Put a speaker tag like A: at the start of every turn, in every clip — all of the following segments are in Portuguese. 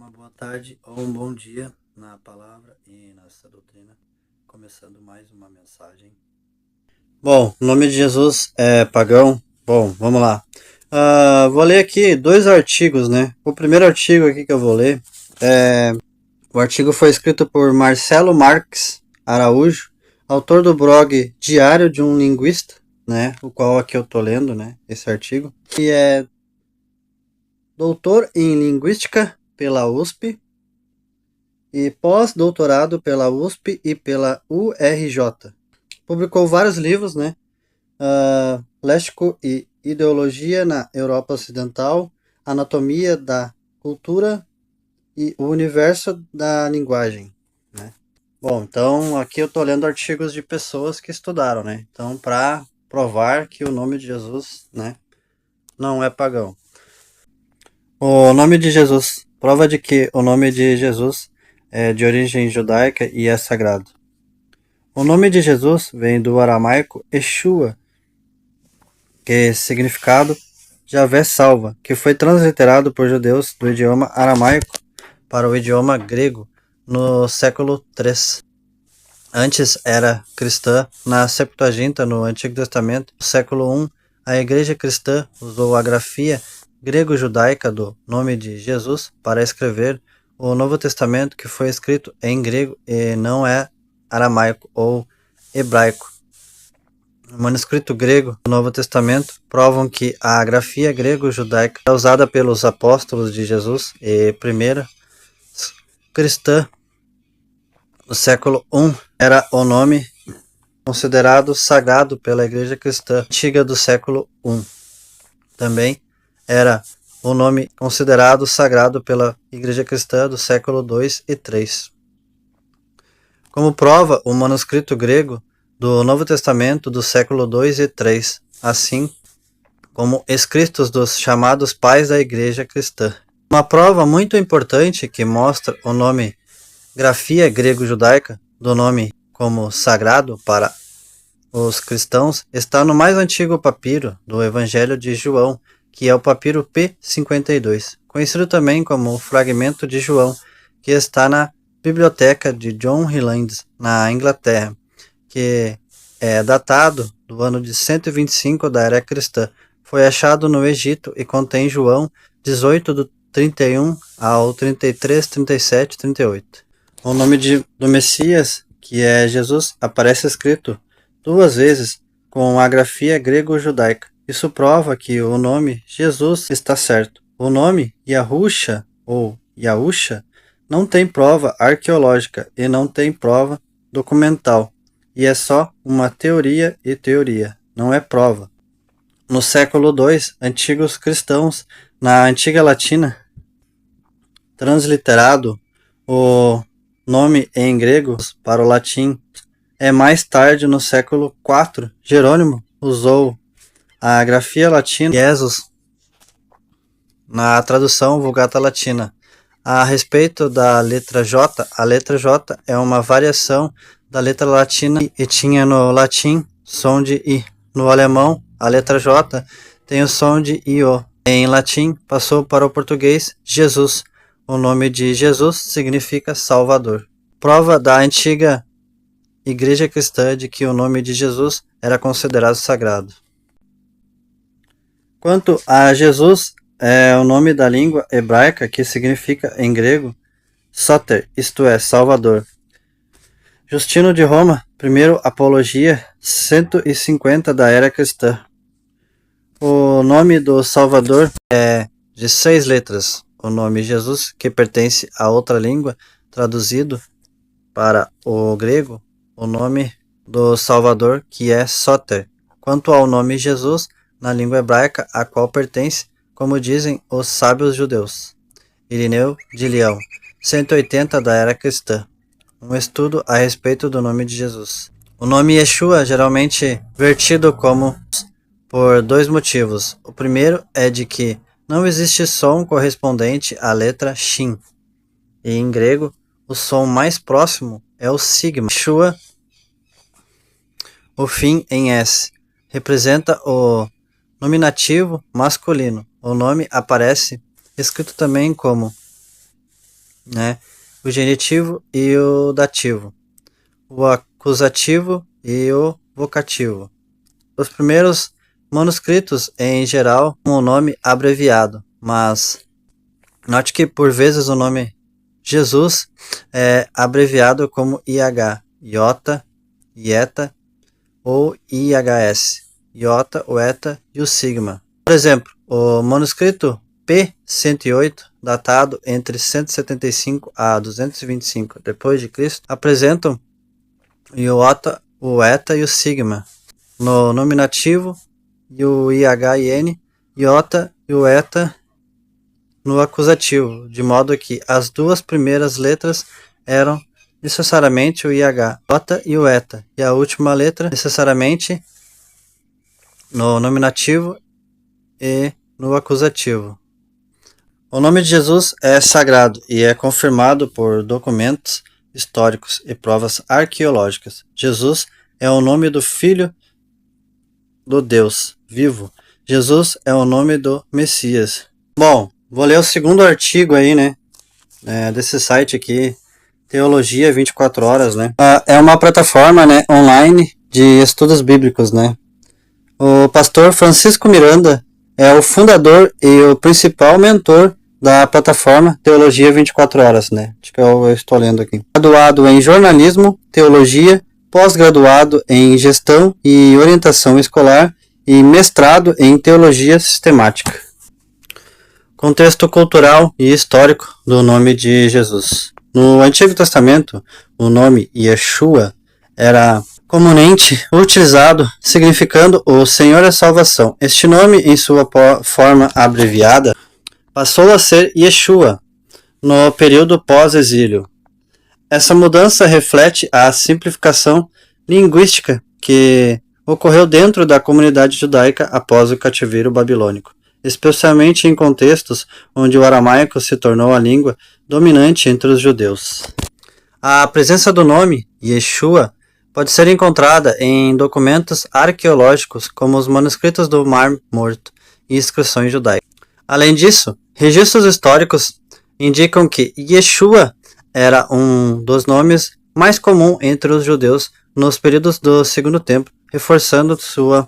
A: Uma boa tarde ou um bom dia na palavra e nessa doutrina, começando mais uma mensagem. Bom, o nome de Jesus é pagão. Bom, vamos lá. Vou ler aqui dois artigos, né? O primeiro artigo aqui que eu vou ler o artigo foi escrito por Marcelo Marques Araújo, autor do blog Diário de um Linguista, né? O qual aqui eu tô lendo, né? Esse artigo, que é doutor em Linguística pela USP e pós-doutorado pela USP e pela URJ. Publicou vários livros, né? Léxico e Ideologia na Europa Ocidental, Anatomia da Cultura e o Universo da Linguagem, né? Bom, então aqui eu estou lendo artigos de pessoas que estudaram, né? Então, para provar que o nome de Jesus, né, não é pagão. O nome de Jesus. Prova de que o nome de Jesus é de origem judaica e é sagrado. O nome de Jesus vem do aramaico Yeshua, que é significado Javé salva, que foi transliterado por judeus do idioma aramaico para o idioma grego no século III. Antes era cristã na Septuaginta no Antigo Testamento. No século I, a Igreja Cristã usou a grafia grego-judaica do nome de Jesus para escrever o Novo Testamento, que foi escrito em grego e não é aramaico ou hebraico. O manuscrito grego do Novo Testamento provam que a grafia grego-judaica é usada pelos apóstolos de Jesus e primeira cristã no século I era o nome considerado sagrado pela Igreja Cristã Antiga do século I. Também era o nome considerado sagrado pela Igreja Cristã do século II e III. Como prova, o manuscrito grego do Novo Testamento do século II e III, assim como escritos dos chamados pais da Igreja Cristã. Uma prova muito importante que mostra o nome grafia grego-judaica do nome como sagrado para os cristãos está no mais antigo papiro do Evangelho de João, que é o papiro P52, conhecido também como o Fragmento de João, que está na biblioteca de John Highlands, na Inglaterra, que é datado do ano de 125 da era cristã. Foi achado no Egito e contém João 18 do 31 ao 33, 37, 38. O nome do Messias, que é Jesus, aparece escrito duas vezes com a grafia grego-judaica. Isso prova que o nome Jesus está certo. O nome Yahusha ou Yahusha não tem prova arqueológica e não tem prova documental. E é só uma teoria e teoria, não é prova. No século II, antigos cristãos, na antiga latina, transliterado o nome em grego para o latim. Mais tarde, no século IV, Jerônimo usou a grafia latina Jesus na tradução Vulgata Latina. A respeito da letra J, a letra J é uma variação da letra latina e tinha no latim som de I. No alemão, a letra J tem o som de IO. Em latim, passou para o português Jesus. O nome de Jesus significa Salvador. Prova da antiga Igreja Cristã de que o nome de Jesus era considerado sagrado. Quanto a Jesus, é o nome da língua hebraica que significa em grego Soter, isto é, Salvador. Justino de Roma, primeiro Apologia, 150 da era cristã. O nome do Salvador é de 6 letras. O nome Jesus, que pertence a outra língua, traduzido para o grego, o nome do Salvador, que é Soter. Quanto ao nome Jesus, na língua hebraica, a qual pertence, como dizem os sábios judeus. Irineu de Leão, 180 da era cristã. Um estudo a respeito do nome de Jesus. O nome Yeshua geralmente vertido como por dois motivos. O primeiro é de que não existe som correspondente à letra Shin. E em grego, o som mais próximo é o sigma. Yeshua, o fim em S, representa o nominativo masculino. O nome aparece escrito também como né? O genitivo e o dativo, o acusativo e o vocativo. Os primeiros manuscritos, em geral, com o nome abreviado, mas note que por vezes o nome Jesus é abreviado como IH, Iota, Ieta ou IHS, Iota, o Eta e o Sigma. Por exemplo, o manuscrito P-108, datado entre 175 a 225 d.C., apresentam o Iota, o Eta e o Sigma no nominativo e o IH e N, Iota e o Eta no acusativo, de modo que as duas primeiras letras eram necessariamente o IH, Iota e o Eta, e a última letra necessariamente no nominativo e no acusativo. O nome de Jesus é sagrado e é confirmado por documentos históricos e provas arqueológicas. Jesus é o nome do Filho do Deus vivo. Jesus é o nome do Messias. Bom, vou ler o segundo artigo aí, né? Desse site aqui, Teologia 24 Horas, né? É uma plataforma, né, online de estudos bíblicos, né? O pastor Francisco Miranda é o fundador e o principal mentor da plataforma Teologia 24 Horas, né? Tipo, eu estou lendo aqui. Graduado em jornalismo, teologia, pós-graduado em gestão e orientação escolar e mestrado em teologia sistemática. Contexto cultural e histórico do nome de Jesus. No Antigo Testamento, o nome Yeshua era comumente utilizado, significando o Senhor é salvação. Este nome, em sua forma abreviada, passou a ser Yeshua no período pós-exílio. Essa mudança reflete a simplificação linguística que ocorreu dentro da comunidade judaica após o cativeiro babilônico, especialmente em contextos onde o aramaico se tornou a língua dominante entre os judeus. A presença do nome Yeshua pode ser encontrada em documentos arqueológicos como os manuscritos do Mar Morto e inscrições judaicas. Além disso, registros históricos indicam que Yeshua era um dos nomes mais comuns entre os judeus nos períodos do Segundo Templo, reforçando sua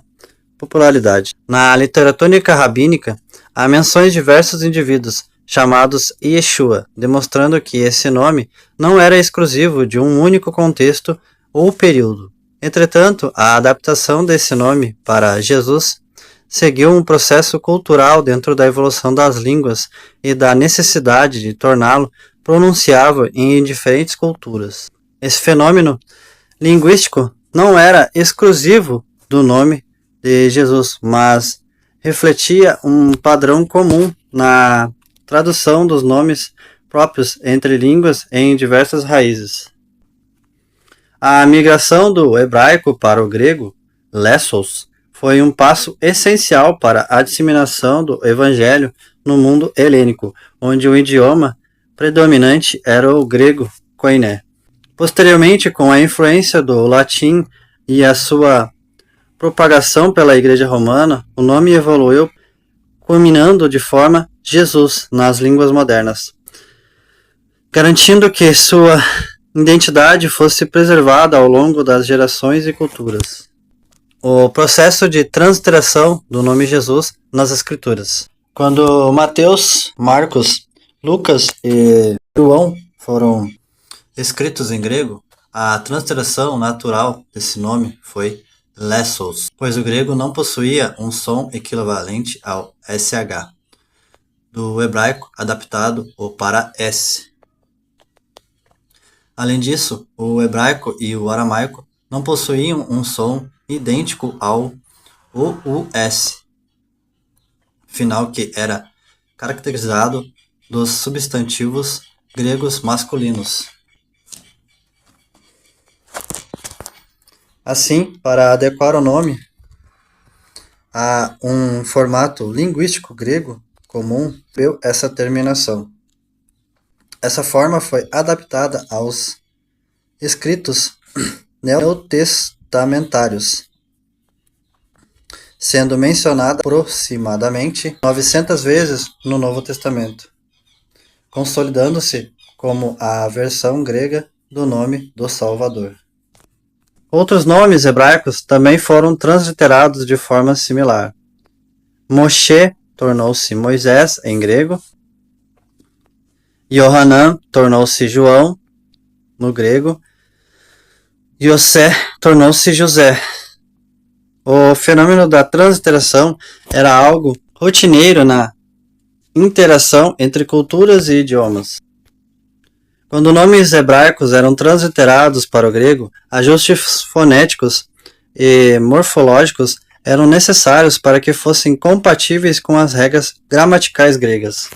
A: popularidade. Na literatura rabínica, há menções de diversos indivíduos chamados Yeshua, demonstrando que esse nome não era exclusivo de um único contexto ou período. Entretanto, a adaptação desse nome para Jesus seguiu um processo cultural dentro da evolução das línguas e da necessidade de torná-lo pronunciável em diferentes culturas. Esse fenômeno linguístico não era exclusivo do nome de Jesus, mas refletia um padrão comum na tradução dos nomes próprios entre línguas em diversas raízes. A migração do hebraico para o grego, lessos, foi um passo essencial para a disseminação do evangelho no mundo helênico, onde o idioma predominante era o grego koiné. Posteriormente, com a influência do latim e a sua propagação pela Igreja Romana, o nome evoluiu, culminando de forma Jesus nas línguas modernas, garantindo que sua identidade fosse preservada ao longo das gerações e culturas. O processo de transliteração do nome Jesus nas Escrituras. Quando Mateus, Marcos, Lucas e João foram escritos em grego, a transliteração natural desse nome foi Lessos, pois o grego não possuía um som equivalente ao SH, do hebraico adaptado ou para S. Além disso, o hebraico e o aramaico não possuíam um som idêntico ao OUS, final que era caracterizado dos substantivos gregos masculinos. Assim, para adequar o nome a um formato linguístico grego comum, deu essa terminação. Essa forma foi adaptada aos escritos neotestamentários, sendo mencionada aproximadamente 900 vezes no Novo Testamento, consolidando-se como a versão grega do nome do Salvador. Outros nomes hebraicos também foram transliterados de forma similar. Moshe tornou-se Moisés em grego. Yohanan tornou-se João no grego. José tornou-se José. O fenômeno da transliteração era algo rotineiro na interação entre culturas e idiomas. Quando nomes hebraicos eram transliterados para o grego, ajustes fonéticos e morfológicos eram necessários para que fossem compatíveis com as regras gramaticais gregas.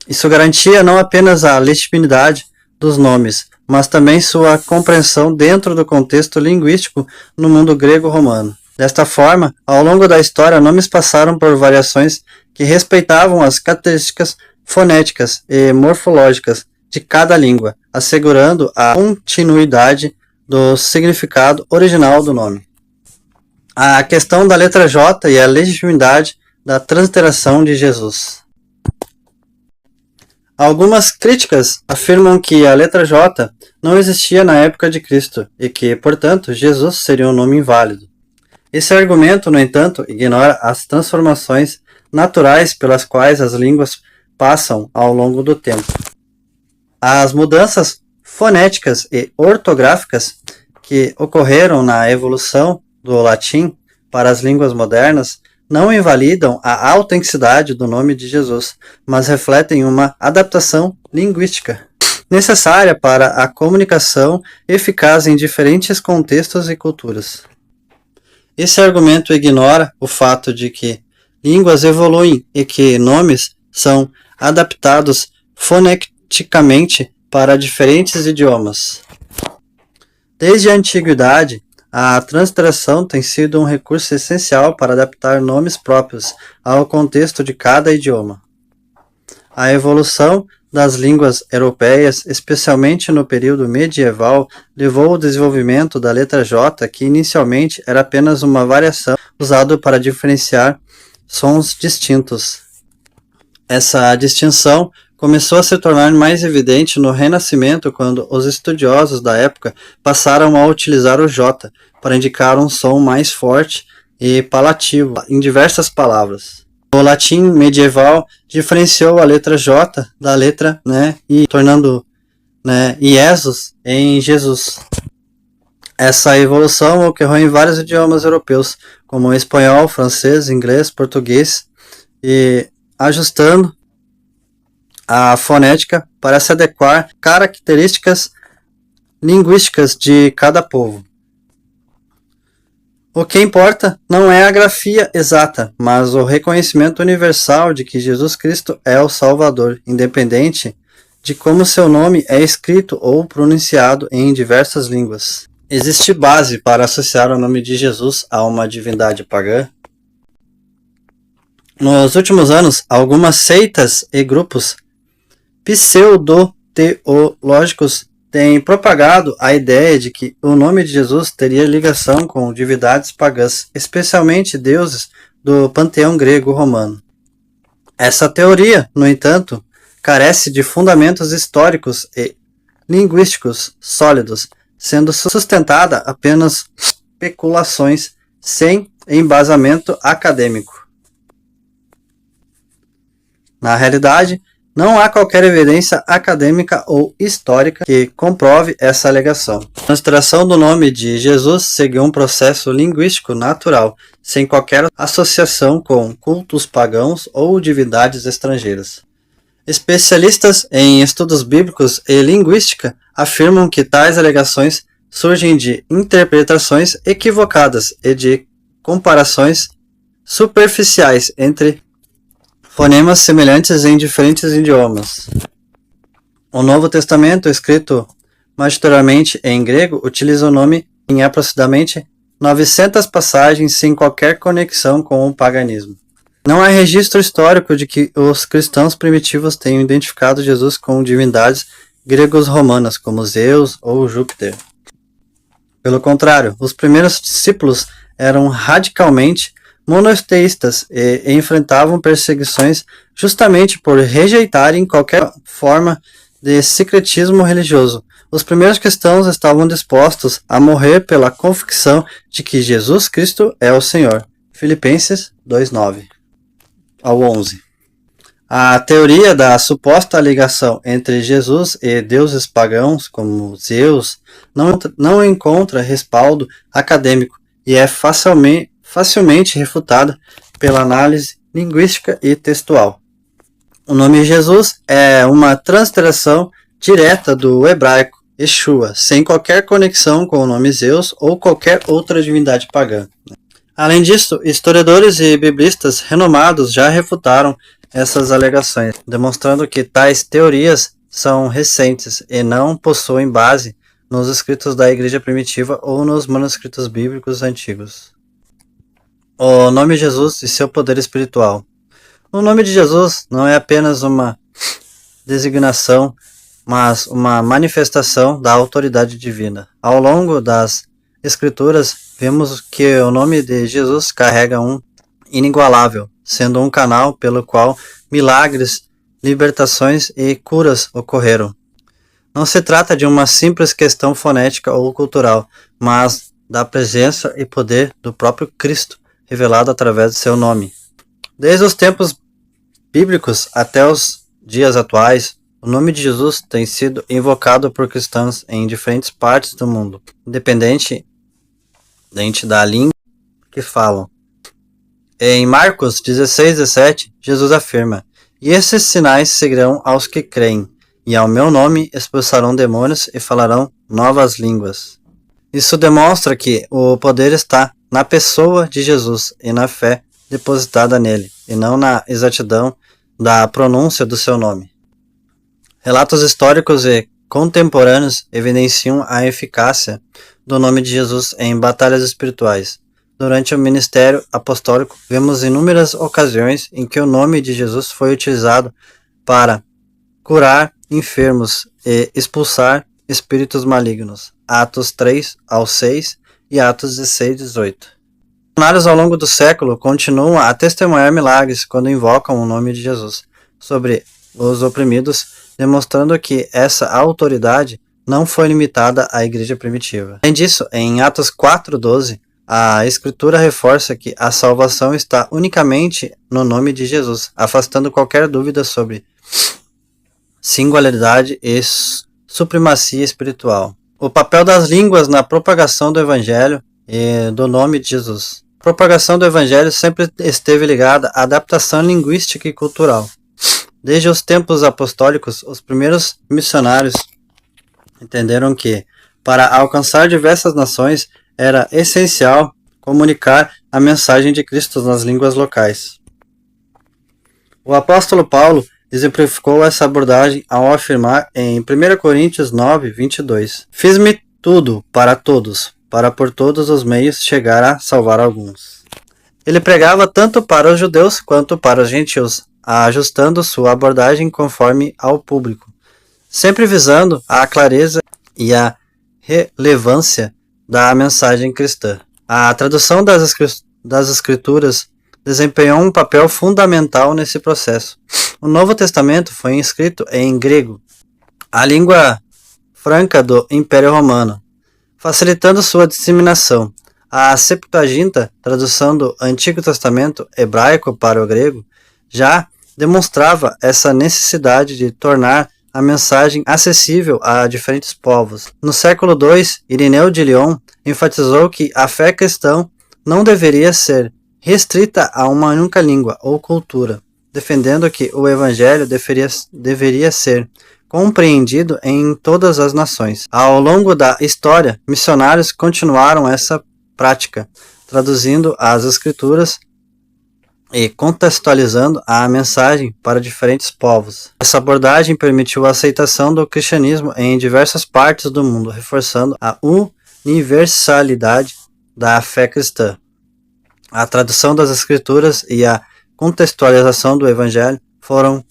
A: Isso garantia não apenas a legitimidade dos nomes, mas também sua compreensão dentro do contexto linguístico no mundo grego-romano. Desta forma, ao longo da história, nomes passaram por variações que respeitavam as características fonéticas e morfológicas de cada língua, assegurando a continuidade do significado original do nome. A questão da letra J e a legitimidade da transliteração de Jesus. Algumas críticas afirmam que a letra J não existia na época de Cristo e que, portanto, Jesus seria um nome inválido. Esse argumento, no entanto, ignora as transformações naturais pelas quais as línguas passam ao longo do tempo. As mudanças fonéticas e ortográficas que ocorreram na evolução do latim para as línguas modernas não invalidam a autenticidade do nome de Jesus, mas refletem uma adaptação linguística necessária para a comunicação eficaz em diferentes contextos e culturas. Esse argumento ignora o fato de que línguas evoluem e que nomes são adaptados foneticamente para diferentes idiomas. Desde a antiguidade, a transliteração tem sido um recurso essencial para adaptar nomes próprios ao contexto de cada idioma. A evolução das línguas europeias, especialmente no período medieval, levou ao desenvolvimento da letra J, que inicialmente era apenas uma variação usada para diferenciar sons distintos. Essa distinção começou a se tornar mais evidente no Renascimento, quando os estudiosos da época passaram a utilizar o J para indicar um som mais forte e palativo em diversas palavras. O latim medieval diferenciou a letra J da letra I, tornando Iesus em Jesus. Essa evolução ocorreu em vários idiomas europeus, como espanhol, francês, inglês, português, e ajustando a fonética para se adequar às características linguísticas de cada povo. O que importa não é a grafia exata, mas o reconhecimento universal de que Jesus Cristo é o Salvador, independente de como seu nome é escrito ou pronunciado em diversas línguas. Existe base para associar o nome de Jesus a uma divindade pagã? Nos últimos anos, algumas seitas e grupos pseudo-teológicos têm propagado a ideia de que o nome de Jesus teria ligação com divindades pagãs, especialmente deuses do panteão grego-romano. Essa teoria, no entanto, carece de fundamentos históricos e linguísticos sólidos, sendo sustentada apenas especulações sem embasamento acadêmico. Na realidade, não há qualquer evidência acadêmica ou histórica que comprove essa alegação. A transliteração do nome de Jesus seguiu um processo linguístico natural, sem qualquer associação com cultos pagãos ou divindades estrangeiras. Especialistas em estudos bíblicos e linguística afirmam que tais alegações surgem de interpretações equivocadas e de comparações superficiais entre fonemas semelhantes em diferentes idiomas. O Novo Testamento, escrito majoritariamente em grego, utiliza o nome em aproximadamente 900 passagens sem qualquer conexão com o paganismo. Não há registro histórico de que os cristãos primitivos tenham identificado Jesus com divindades gregos-romanas, como Zeus ou Júpiter. Pelo contrário, os primeiros discípulos eram radicalmente monoteístas e enfrentavam perseguições justamente por rejeitarem qualquer forma de secretismo religioso. Os primeiros cristãos estavam dispostos a morrer pela convicção de que Jesus Cristo é o Senhor. Filipenses 2:9 ao 11. A teoria da suposta ligação entre Jesus e deuses pagãos, como Zeus, não encontra respaldo acadêmico e é facilmente refutada pela análise linguística e textual. O nome Jesus é uma transliteração direta do hebraico Yeshua, sem qualquer conexão com o nome Zeus ou qualquer outra divindade pagã. Além disso, historiadores e biblistas renomados já refutaram essas alegações, demonstrando que tais teorias são recentes e não possuem base nos escritos da Igreja primitiva ou nos manuscritos bíblicos antigos. O nome Jesus e seu poder espiritual. O nome de Jesus não é apenas uma designação, mas uma manifestação da autoridade divina. Ao longo das Escrituras, vemos que o nome de Jesus carrega um inigualável, sendo um canal pelo qual milagres, libertações e curas ocorreram. Não se trata de uma simples questão fonética ou cultural, mas da presença e poder do próprio Cristo, revelado através de seu nome. Desde os tempos bíblicos até os dias atuais, o nome de Jesus tem sido invocado por cristãos em diferentes partes do mundo, independente da língua que falam. Em Marcos 16:17, Jesus afirma: "E esses sinais seguirão aos que creem, e ao meu nome expulsarão demônios e falarão novas línguas." Isso demonstra que o poder está na pessoa de Jesus e na fé depositada nele, e não na exatidão da pronúncia do seu nome. Relatos históricos e contemporâneos evidenciam a eficácia do nome de Jesus em batalhas espirituais. Durante o ministério apostólico, vemos inúmeras ocasiões em que o nome de Jesus foi utilizado para curar enfermos e expulsar espíritos malignos. Atos 3 ao 6 e Atos 16:18. Missionários ao longo do século continuam a testemunhar milagres quando invocam o nome de Jesus sobre os oprimidos, demonstrando que essa autoridade não foi limitada à igreja primitiva. Além disso, em Atos 4:12, a Escritura reforça que a salvação está unicamente no nome de Jesus, afastando qualquer dúvida sobre singularidade e supremacia espiritual. O papel das línguas na propagação do Evangelho e do nome de Jesus. A propagação do Evangelho sempre esteve ligada à adaptação linguística e cultural. Desde os tempos apostólicos, os primeiros missionários entenderam que, para alcançar diversas nações, era essencial comunicar a mensagem de Cristo nas línguas locais. O apóstolo Paulo exemplificou essa abordagem ao afirmar em 1 Coríntios 9:22: "Fiz-me tudo para todos, para por todos os meios chegar a salvar alguns." Ele pregava tanto para os judeus quanto para os gentios, ajustando sua abordagem conforme ao público, sempre visando a clareza e a relevância da mensagem cristã. A tradução das Escrituras desempenhou um papel fundamental nesse processo. O Novo Testamento foi escrito em grego, a língua franca do Império Romano, facilitando sua disseminação. A Septuaginta, tradução do Antigo Testamento hebraico para o grego, já demonstrava essa necessidade de tornar a mensagem acessível a diferentes povos. No século II, Irineu de Lyon enfatizou que a fé cristã não deveria ser restrita a uma única língua ou cultura, defendendo que o Evangelho deveria ser compreendido em todas as nações. Ao longo da história, missionários continuaram essa prática, traduzindo as Escrituras e contextualizando a mensagem para diferentes povos. Essa abordagem permitiu a aceitação do cristianismo em diversas partes do mundo, reforçando a universalidade da fé cristã. A tradução das Escrituras e a contextualização do Evangelho foram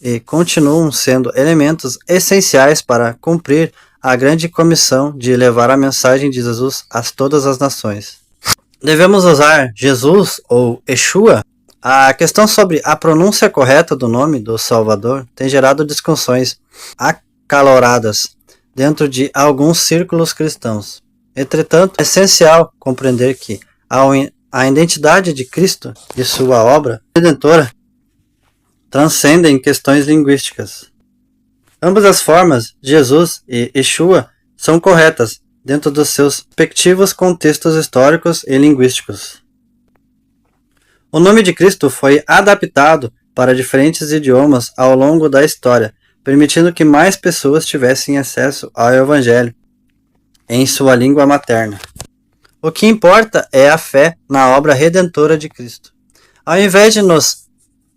A: e continuam sendo elementos essenciais para cumprir a grande comissão de levar a mensagem de Jesus a todas as nações. Devemos usar Jesus ou Yeshua A questão sobre a pronúncia correta do nome do Salvador tem gerado discussões acaloradas dentro de alguns círculos cristãos. Entretanto, é essencial compreender que a identidade de Cristo e sua obra redentora transcendem questões linguísticas. Ambas as formas, Jesus e Yeshua, são corretas dentro dos seus respectivos contextos históricos e linguísticos. O nome de Cristo foi adaptado para diferentes idiomas ao longo da história, permitindo que mais pessoas tivessem acesso ao Evangelho em sua língua materna. O que importa é a fé na obra redentora de Cristo. Ao invés de nos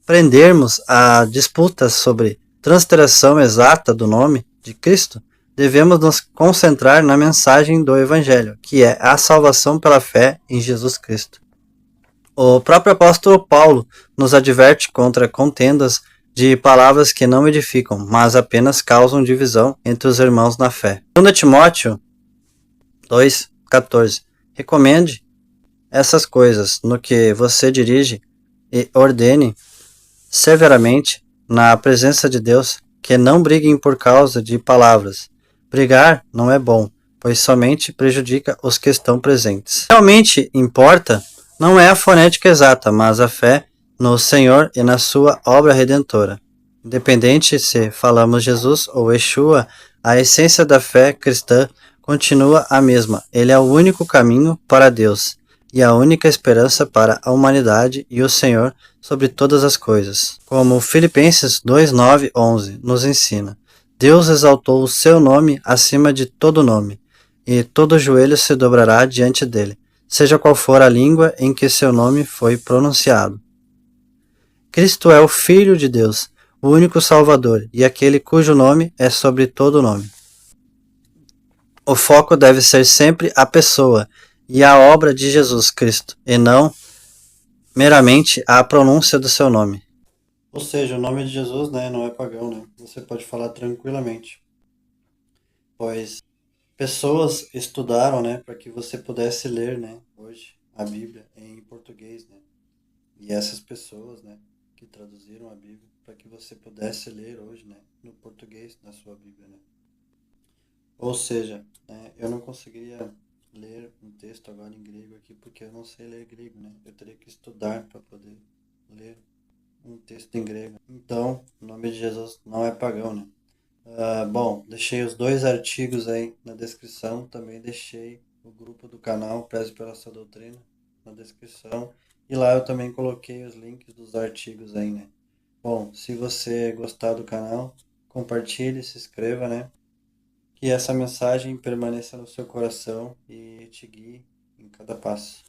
A: prendermos a disputas sobre transliteração exata do nome de Cristo, devemos nos concentrar na mensagem do Evangelho, que é a salvação pela fé em Jesus Cristo. O próprio apóstolo Paulo nos adverte contra contendas de palavras que não edificam, mas apenas causam divisão entre os irmãos na fé. 2 Timóteo 2,14. Recomende essas coisas no que você dirige e ordene severamente na presença de Deus que não briguem por causa de palavras. Brigar não é bom, pois somente prejudica os que estão presentes. Realmente importa não é a fonética exata, mas a fé no Senhor e na sua obra redentora. Independente se falamos Jesus ou Yeshua, a essência da fé cristã continua a mesma. Ele é o único caminho para Deus e a única esperança para a humanidade e o Senhor sobre todas as coisas. Como Filipenses 2:9-11 nos ensina, Deus exaltou o seu nome acima de todo nome, e todo joelho se dobrará diante dele, seja qual for a língua em que seu nome foi pronunciado. Cristo é o Filho de Deus, o único Salvador, e aquele cujo nome é sobre todo nome. O foco deve ser sempre a pessoa e a obra de Jesus Cristo, e não meramente a pronúncia do seu nome. Ou seja, o nome de Jesus, não é pagão, Você pode falar tranquilamente, pois pessoas estudaram, para que você pudesse ler, hoje a Bíblia em português, E essas pessoas, que traduziram a Bíblia para que você pudesse ler hoje, no português na sua Bíblia, Ou seja, eu não conseguiria ler um texto agora em grego aqui porque eu não sei ler grego, Eu teria que estudar para poder ler um texto em grego. Então, o nome de Jesus não é pagão, bom, deixei os 2 artigos aí na descrição, também deixei o grupo do canal Preze pela Sua Doutrina na descrição, e lá eu também coloquei os links dos artigos aí, Bom, se você gostar do canal, compartilhe, se inscreva, Que essa mensagem permaneça no seu coração e te guie em cada passo.